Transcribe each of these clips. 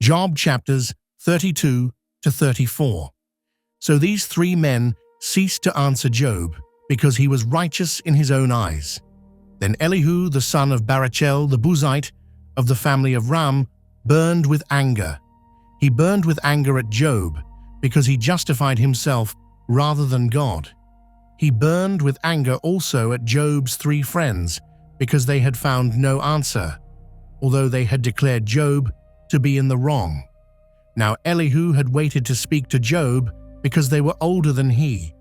Job chapters 32 to 34. So these three men ceased to answer Job, because he was righteous in his own eyes. Then Elihu, the son of Barachel the Buzite, of the family of Ram, burned with anger. He burned with anger at Job, because he justified himself rather than God. He burned with anger also at Job's three friends, because they had found no answer, although they had declared Job to be in the wrong. Now Elihu had waited to speak to Job, because they were older than he.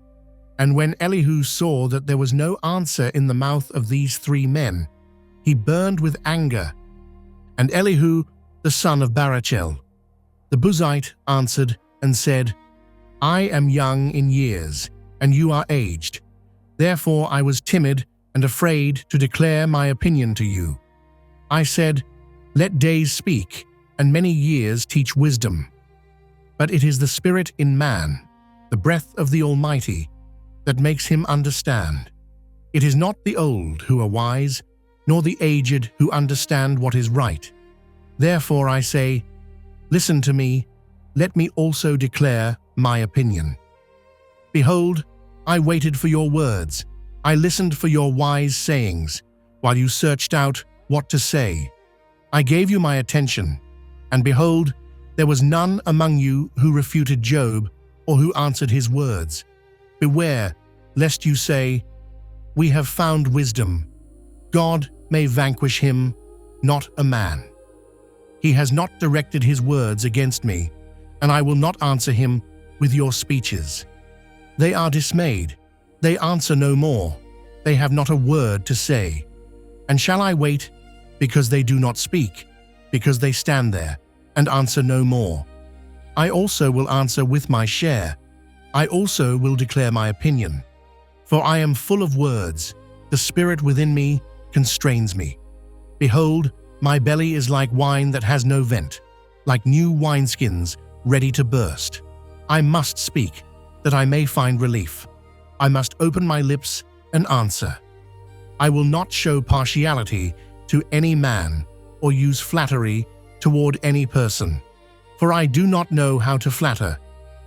And when Elihu saw that there was no answer in the mouth of these three men, he burned with anger. And Elihu, the son of Barachel, the Buzite, answered and said, I am young in years, and you are aged. Therefore I was timid and afraid to declare my opinion to you. I said, Let days speak, and many years teach wisdom. But it is the spirit in man, the breath of the Almighty, that makes him understand. It is not the old who are wise, nor the aged who understand what is right. Therefore I say, Listen to me, let me also declare my opinion. Behold, I waited for your words, I listened for your wise sayings, while you searched out what to say. I gave you my attention, and behold, there was none among you who refuted Job or who answered his words. Beware, lest you say, We have found wisdom. God may vanquish him, not a man. He has not directed his words against me, and I will not answer him with your speeches. They are dismayed, they answer no more, they have not a word to say. And shall I wait, because they do not speak, because they stand there and answer no more? I also will answer with my share, I also will declare my opinion. For I am full of words, the spirit within me constrains me. Behold, my belly is like wine that has no vent, like new wineskins ready to burst. I must speak, that I may find relief. I must open my lips and answer. I will not show partiality to any man or use flattery toward any person, for I do not know how to flatter,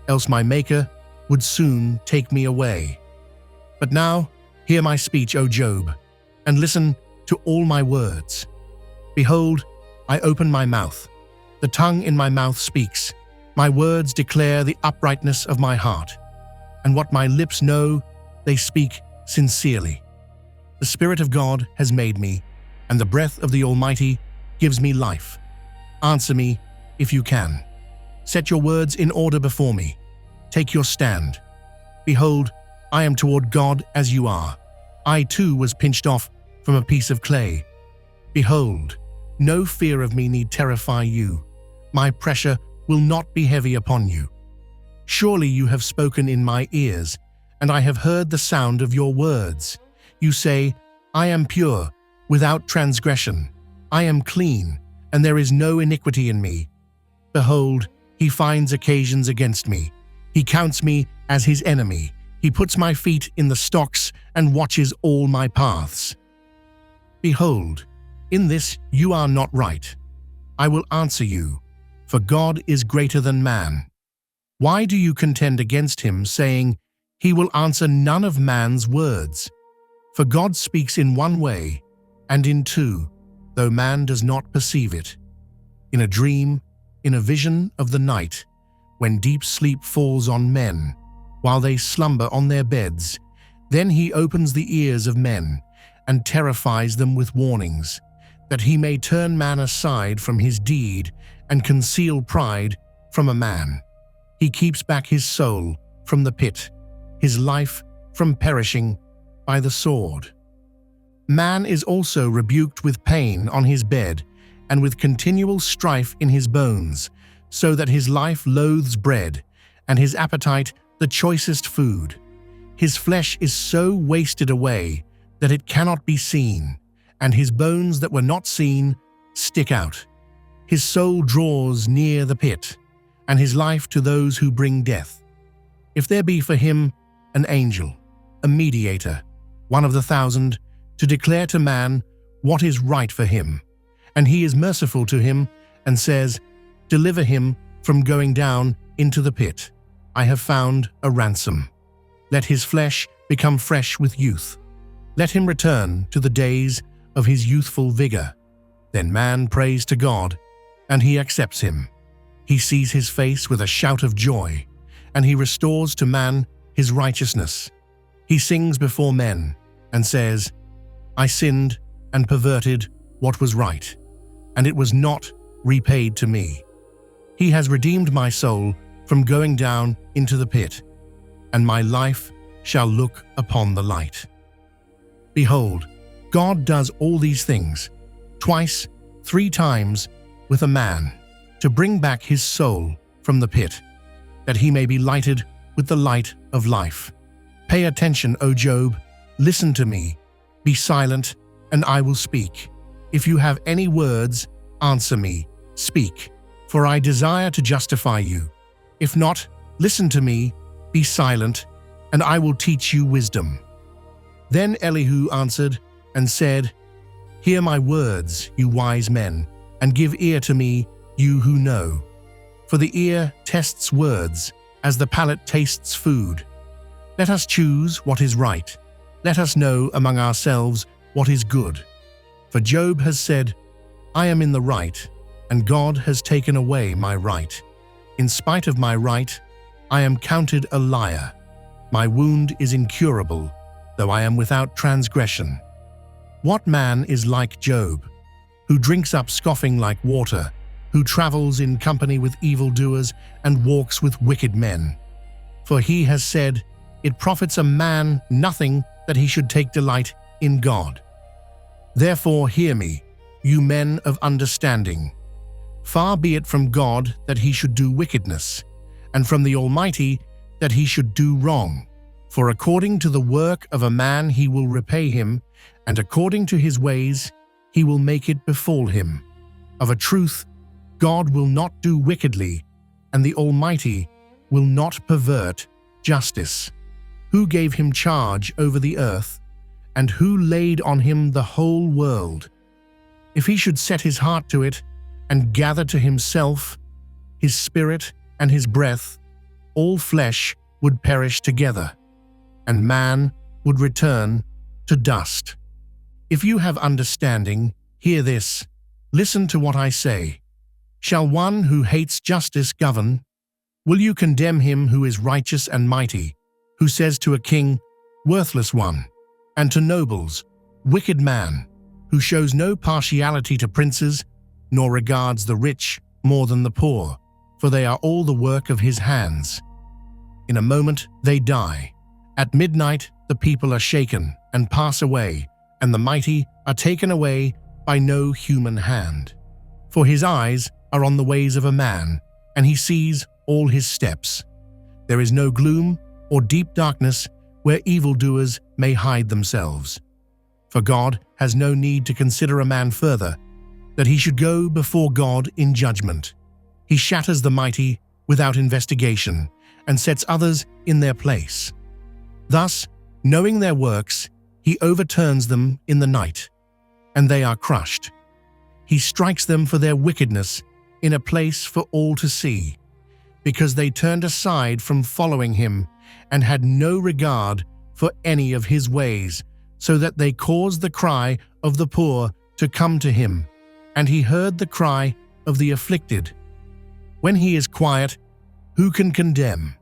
else my Maker would soon take me away. But now hear my speech, O Job, and listen to all my words. Behold, I open my mouth. The tongue in my mouth speaks. My words declare the uprightness of my heart. And what my lips know, they speak sincerely. The Spirit of God has made me, and the breath of the Almighty gives me life. Answer me, if you can. Set your words in order before me. Take your stand. Behold, I am toward God as you are. I too was pinched off from a piece of clay. Behold, no fear of me need terrify you. My pressure will not be heavy upon you. Surely you have spoken in my ears, and I have heard the sound of your words. You say, I am pure, without transgression. I am clean, and there is no iniquity in me. Behold, he finds occasions against me. He counts me as his enemy. He puts my feet in the stocks and watches all my paths. Behold, in this you are not right. I will answer you, for God is greater than man. Why do you contend against him, saying, He will answer none of man's words? For God speaks in one way, and in two, though man does not perceive it. In a dream, in a vision of the night, when deep sleep falls on men, while they slumber on their beds, then he opens the ears of men, and terrifies them with warnings, that he may turn man aside from his deed and conceal pride from a man. He keeps back his soul from the pit, his life from perishing by the sword. Man is also rebuked with pain on his bed and with continual strife in his bones, so that his life loathes bread, and his appetite the choicest food. His flesh is so wasted away that it cannot be seen, and his bones that were not seen stick out. His soul draws near the pit, and his life to those who bring death. If there be for him an angel, a mediator, one of the 1,000, to declare to man what is right for him, and he is merciful to him, and says, Deliver him from going down into the pit. I have found a ransom. Let his flesh become fresh with youth. Let him return to the days of his youthful vigor. Then man prays to God, and he accepts him. He sees his face with a shout of joy, and he restores to man his righteousness. He sings before men and says, I sinned and perverted what was right, and it was not repaid to me. He has redeemed my soul from going down into the pit, and my life shall look upon the light. Behold, God does all these things, twice, 3 times, with a man, to bring back his soul from the pit, that he may be lighted with the light of life. Pay attention, O Job, listen to me, be silent, and I will speak. If you have any words, answer me, speak, for I desire to justify you. If not, listen to me, be silent, and I will teach you wisdom. Then Elihu answered and said, Hear my words, you wise men, and give ear to me, you who know. For the ear tests words, as the palate tastes food. Let us choose what is right. Let us know among ourselves what is good. For Job has said, I am in the right, and God has taken away my right. In spite of my right, I am counted a liar. My wound is incurable, though I am without transgression. What man is like Job, who drinks up scoffing like water, who travels in company with evildoers and walks with wicked men? For he has said, It profits a man nothing that he should take delight in God. Therefore hear me, you men of understanding. Far be it from God that he should do wickedness, and from the Almighty that he should do wrong. For according to the work of a man he will repay him, and according to his ways he will make it befall him. Of a truth, God will not do wickedly, and the Almighty will not pervert justice. Who gave him charge over the earth, and who laid on him the whole world? If he should set his heart to it, and gather to himself his spirit and his breath, all flesh would perish together, and man would return to dust. If you have understanding, hear this, listen to what I say. Shall one who hates justice govern? Will you condemn him who is righteous and mighty, who says to a king, worthless one, and to nobles, wicked man, who shows no partiality to princes, nor regards the rich more than the poor, for they are all the work of his hands. In a moment they die. At midnight the people are shaken and pass away, and the mighty are taken away by no human hand. For his eyes are on the ways of a man, and he sees all his steps. There is no gloom or deep darkness where evildoers may hide themselves. For God has no need to consider a man further, that he should go before God in judgment. He shatters the mighty without investigation, and sets others in their place. Thus, knowing their works, he overturns them in the night, and they are crushed. He strikes them for their wickedness in a place for all to see, because they turned aside from following him and had no regard for any of his ways, so that they caused the cry of the poor to come to him, and he heard the cry of the afflicted. When he is quiet, who can condemn?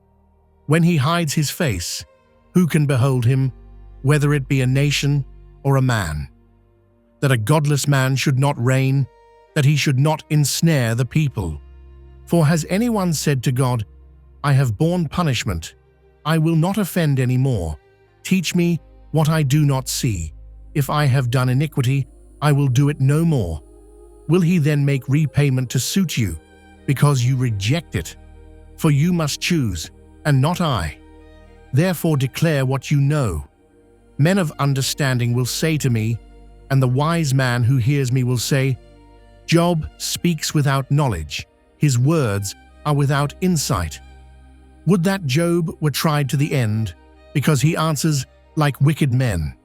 When he hides his face, who can behold him, whether it be a nation or a man? That a godless man should not reign, that he should not ensnare the people. For has anyone said to God, I have borne punishment, I will not offend any more. Teach me what I do not see. If I have done iniquity, I will do it no more. Will he then make repayment to suit you, because you reject it? For you must choose, and not I. Therefore declare what you know. Men of understanding will say to me, and the wise man who hears me will say, Job speaks without knowledge, his words are without insight. Would that Job were tried to the end, because he answers like wicked men,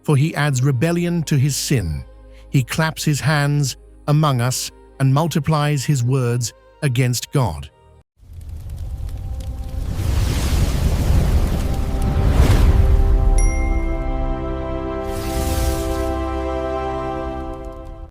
for he adds rebellion to his sin. He claps his hands among us and multiplies his words against God.